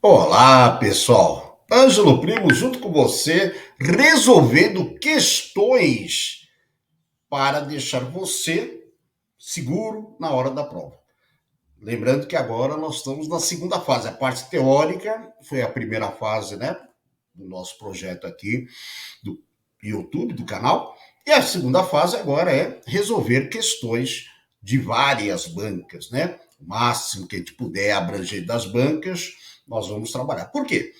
Olá, pessoal. Ângelo Primo junto com você, resolvendo questões para deixar você seguro na hora da prova. Lembrando que agora nós estamos na segunda fase. A parte teórica foi a primeira fase, né, do nosso projeto aqui do YouTube, do canal. E a segunda fase agora é resolver questões de várias bancas, né? O máximo que a gente puder abranger das bancas, nós vamos trabalhar. Por quê?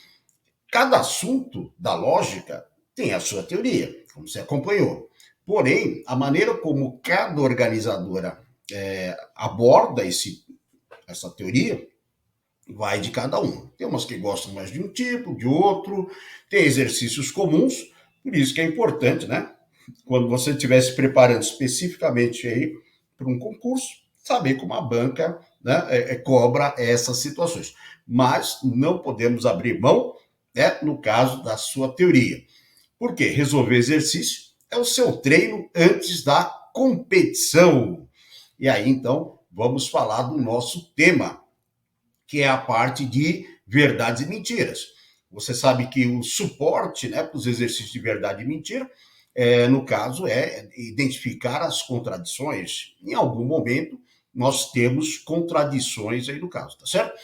Cada assunto da lógica tem a sua teoria, como você acompanhou. Porém, a maneira como cada organizadora aborda essa teoria vai de cada um. Tem umas que gostam mais de um tipo, de outro, tem exercícios comuns, por isso que é importante, né? Quando você estiver se preparando especificamente aí para um concurso, saber como a banca, né, cobra essas situações. Mas não podemos abrir mão, né, no caso da sua teoria. Por quê? Resolver exercício é o seu treino antes da competição. E aí, então, vamos falar do nosso tema, que é a parte de verdades e mentiras. Você sabe que o suporte, né, para os exercícios de verdade e mentira, no caso, é identificar as contradições. Em algum momento, nós temos contradições aí no caso, tá certo?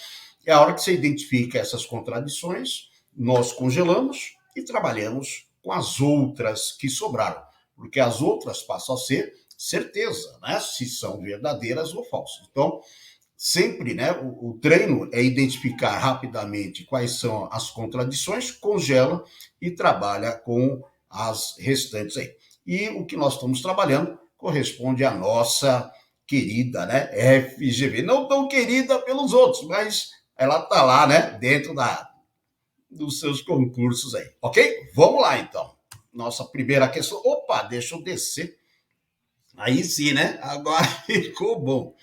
É a hora que você identifica essas contradições, nós congelamos e trabalhamos com as outras que sobraram, porque as outras passam a ser certeza, né? Se são verdadeiras ou falsas. Então, sempre, né, o treino é identificar rapidamente quais são as contradições, congela e trabalha com as restantes aí. E o que nós estamos trabalhando corresponde à nossa querida, né, FGV. Não tão querida pelos outros, mas ela está lá, né, dentro dos seus concursos aí, ok? Vamos lá, então. Nossa primeira questão. Opa, deixa eu descer. Aí sim, né? Agora ficou bom.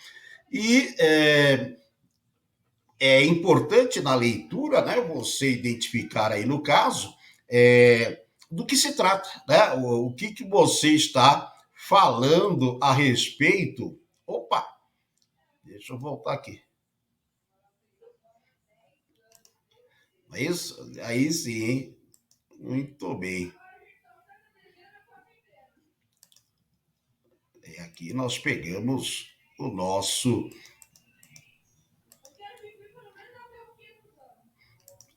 E é importante na leitura, né, você identificar aí no caso do que se trata, né? O que você está falando a respeito. Opa, deixa eu voltar aqui. Aí sim, hein? Muito bem. Aqui nós pegamos o nosso.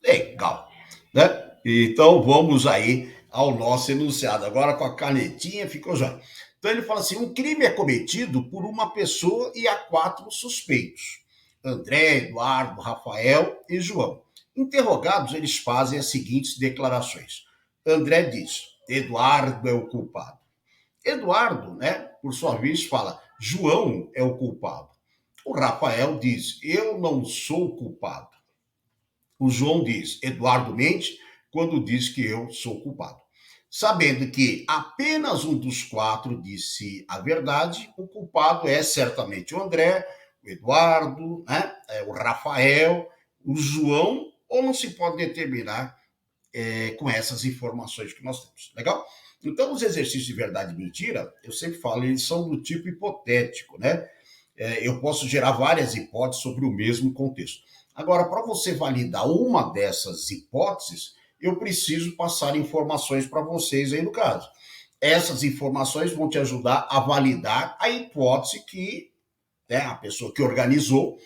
Legal, né? Então vamos aí ao nosso enunciado. Agora com a canetinha ficou já. Então ele fala assim: um crime é cometido por uma pessoa e há quatro suspeitos: André, Eduardo, Rafael e João. Interrogados, eles fazem as seguintes declarações. André diz: Eduardo é o culpado. Eduardo, né, por sua vez, fala: João é o culpado. O Rafael diz: eu não sou culpado. O João diz: Eduardo mente quando diz que eu sou culpado. Sabendo que apenas um dos quatro disse a verdade, o culpado é certamente o André, o Eduardo, né, o Rafael, o João, ou não se pode determinar com essas informações que nós temos. Legal? Então, os exercícios de verdade e mentira, eu sempre falo, eles são do tipo hipotético, né? Eu posso gerar várias hipóteses sobre o mesmo contexto. Agora, para você validar uma dessas hipóteses, eu preciso passar informações para vocês aí no caso. Essas informações vão te ajudar a validar a hipótese que, né, a pessoa que organizou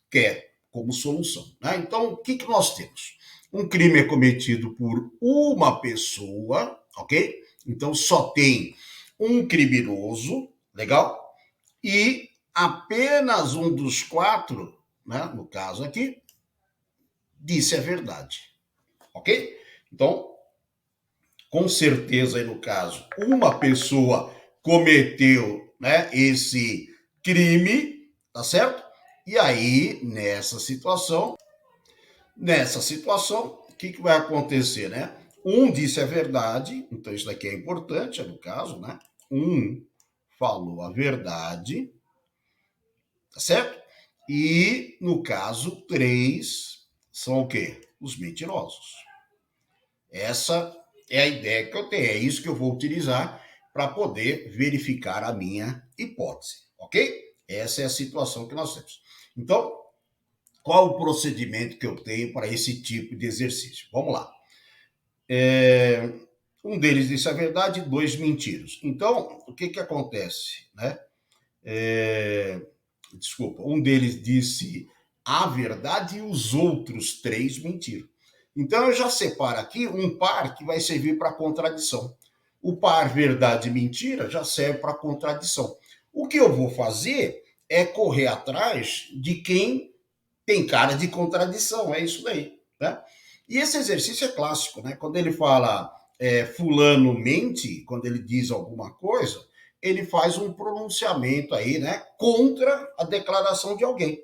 quer como solução. Né? Então, o que nós temos? Um crime é cometido por uma pessoa, ok? Então, só tem um criminoso, legal? E apenas um dos quatro, né, no caso aqui, disse a verdade, ok? Então, com certeza aí no caso, uma pessoa cometeu, né, esse crime, tá certo? E aí, nessa situação, o que vai acontecer, né? Um disse a verdade, então isso daqui é importante, no caso, né? Um falou a verdade, tá certo? E, no caso, três são o quê? Os mentirosos. Essa é a ideia que eu tenho, é isso que eu vou utilizar para poder verificar a minha hipótese, ok? Essa é a situação que nós temos. Então, Qual o procedimento que eu tenho para esse tipo de exercício? Vamos lá. Um deles disse a verdade, dois mentiras. Então, o que acontece, né? Desculpa, um deles disse a verdade e os outros três mentiram. Então, eu já separo aqui um par que vai servir para contradição. O par verdade e mentira já serve para contradição. O que eu vou fazer é correr atrás de quem tem cara de contradição, é isso daí, né? E esse exercício é clássico, né? Quando ele fala fulano mente, quando ele diz alguma coisa, ele faz um pronunciamento aí, né, contra a declaração de alguém.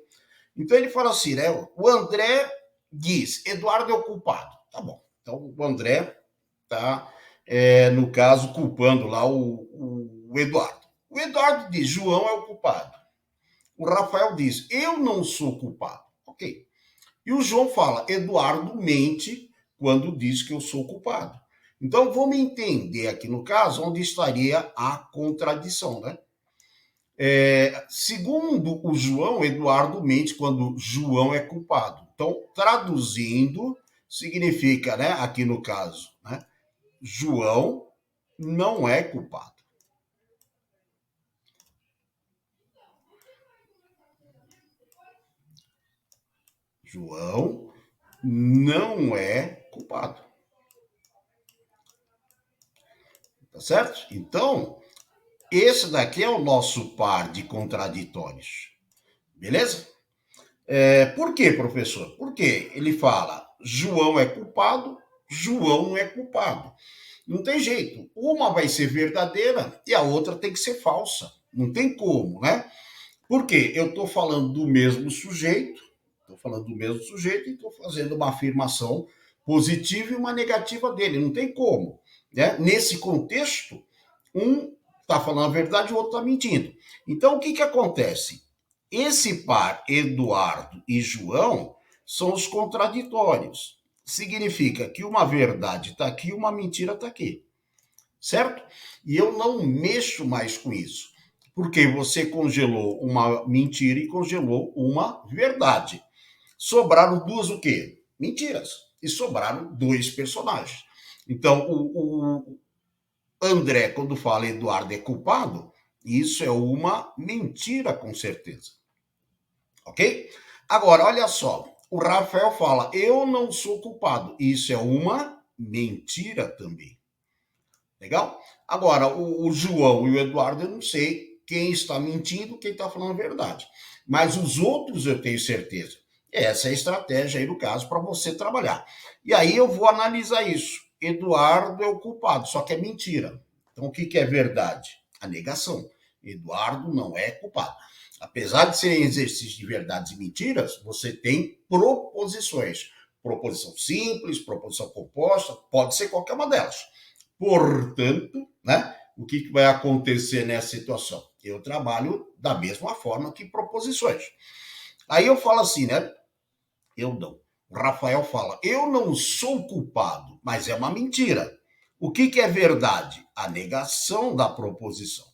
Então ele fala assim, né, o André diz, Eduardo é o culpado. Tá bom, então o André tá, no caso, culpando lá o Eduardo. O Eduardo diz, João é o culpado. O Rafael diz, eu não sou culpado. Ok. E o João fala, Eduardo mente quando diz que eu sou culpado. Então, vamos entender aqui no caso onde estaria a contradição, né? Segundo o João, Eduardo mente quando João é culpado. Então, traduzindo, significa, né, aqui no caso, né, João não é culpado. João não é culpado. Tá certo? Então, esse daqui é o nosso par de contraditórios. Beleza? Por quê, professor? Porque ele fala João é culpado, João não é culpado. Não tem jeito. Uma vai ser verdadeira e a outra tem que ser falsa. Não tem como, né? Por quê? Eu estou falando do mesmo sujeito, e estou fazendo uma afirmação positiva e uma negativa dele. Não tem como. Né? Nesse contexto, um está falando a verdade e o outro está mentindo. Então, o que acontece? Esse par, Eduardo e João, são os contraditórios. Significa que uma verdade está aqui e uma mentira está aqui. Certo? E eu não mexo mais com isso. Porque você congelou uma mentira e congelou uma verdade. Sobraram duas o quê? Mentiras. E sobraram dois personagens. Então, o André, quando fala Eduardo é culpado, isso é uma mentira, com certeza. Ok? Agora, olha só. O Rafael fala, eu não sou culpado. Isso é uma mentira também. Legal? Agora, o João e o Eduardo, eu não sei quem está mentindo, quem está falando a verdade. Mas os outros eu tenho certeza. Essa é a estratégia aí, no caso, para você trabalhar. E aí eu vou analisar isso. Eduardo é o culpado, só que é mentira. Então, o que é verdade? A negação. Eduardo não é culpado. Apesar de serem exercícios de verdades e mentiras, você tem proposições. Proposição simples, proposição composta, pode ser qualquer uma delas. Portanto, né, o que vai acontecer nessa situação? Eu trabalho da mesma forma que proposições. Aí eu falo assim, né? Eu não. O Rafael fala, eu não sou culpado, mas é uma mentira. O que é verdade? A negação da proposição.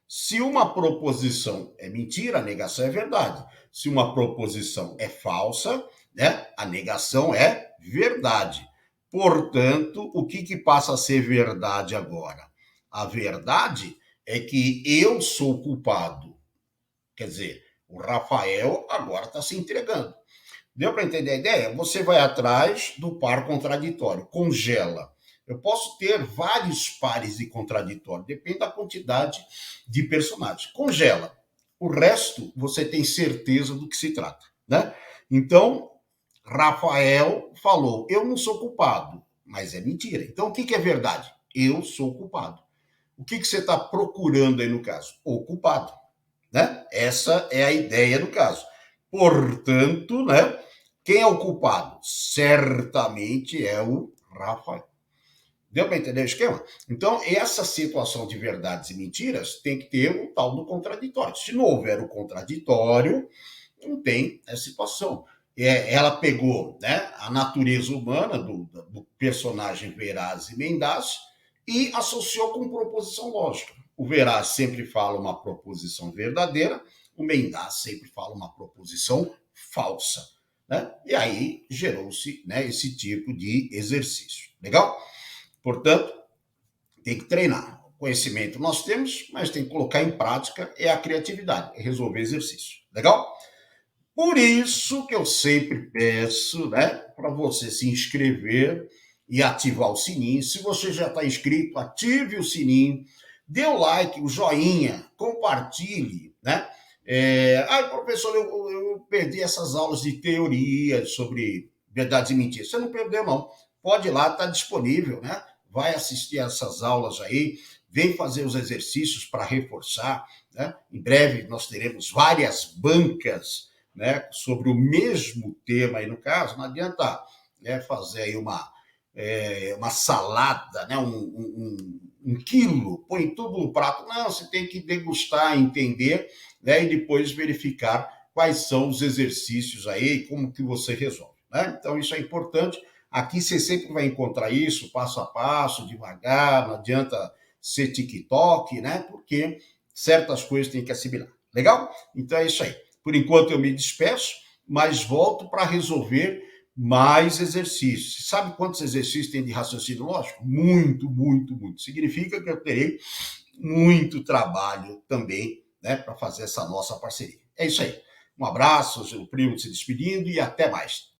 Se uma proposição é mentira, a negação é verdade. Se uma proposição é falsa, né, a negação é verdade. Portanto, o que passa a ser verdade agora? A verdade é que eu sou culpado. Quer dizer, o Rafael agora está se entregando. Deu para entender a ideia? Você vai atrás do par contraditório, congela. Eu posso ter vários pares de contraditório, depende da quantidade de personagens. Congela. O resto, você tem certeza do que se trata, né? Então, Rafael falou, eu não sou culpado, mas é mentira. Então, o que é verdade? Eu sou culpado. O que você está procurando aí no caso? O culpado, né? Essa é a ideia do caso. Portanto, né? Quem é o culpado? Certamente é o Rafael. Deu para entender o esquema? Então, essa situação de verdades e mentiras tem que ter o tal do contraditório. Se não houver o contraditório, não tem essa situação. Ela pegou, né, a natureza humana do personagem Veraz e Mendaz e associou com proposição lógica. O Veraz sempre fala uma proposição verdadeira, o Mendaz sempre fala uma proposição falsa. né? E aí gerou-se, né, esse tipo de exercício. Legal? Portanto, tem que treinar. O conhecimento nós temos, mas tem que colocar em prática é a criatividade, é resolver exercício. Legal? Por isso que eu sempre peço, né, para você se inscrever e ativar o sininho. Se você já está inscrito, ative o sininho, dê o like, o joinha, compartilhe, né? Professor, eu perdi essas aulas de teoria sobre verdades e mentiras. Você não perdeu, não. Pode ir lá, está disponível, né? Vai assistir essas aulas aí, vem fazer os exercícios para reforçar, né? Em breve nós teremos várias bancas, né, sobre o mesmo tema aí no caso. Não adianta, né, fazer aí uma salada, né, um quilo, põe tudo no prato. Não, você tem que degustar, entender, né, e depois verificar quais são os exercícios aí e como que você resolve. Né? Então, isso é importante. Aqui você sempre vai encontrar isso, passo a passo, devagar, não adianta ser TikTok, né? Porque certas coisas tem que assimilar. Legal? Então é isso aí. Por enquanto eu me despeço, mas volto para resolver mais exercícios. Sabe quantos exercícios tem de raciocínio lógico? Muito, muito, muito. Significa que eu terei muito trabalho também, né, para fazer essa nossa parceria. É isso aí. Um abraço, o primo se despedindo e até mais.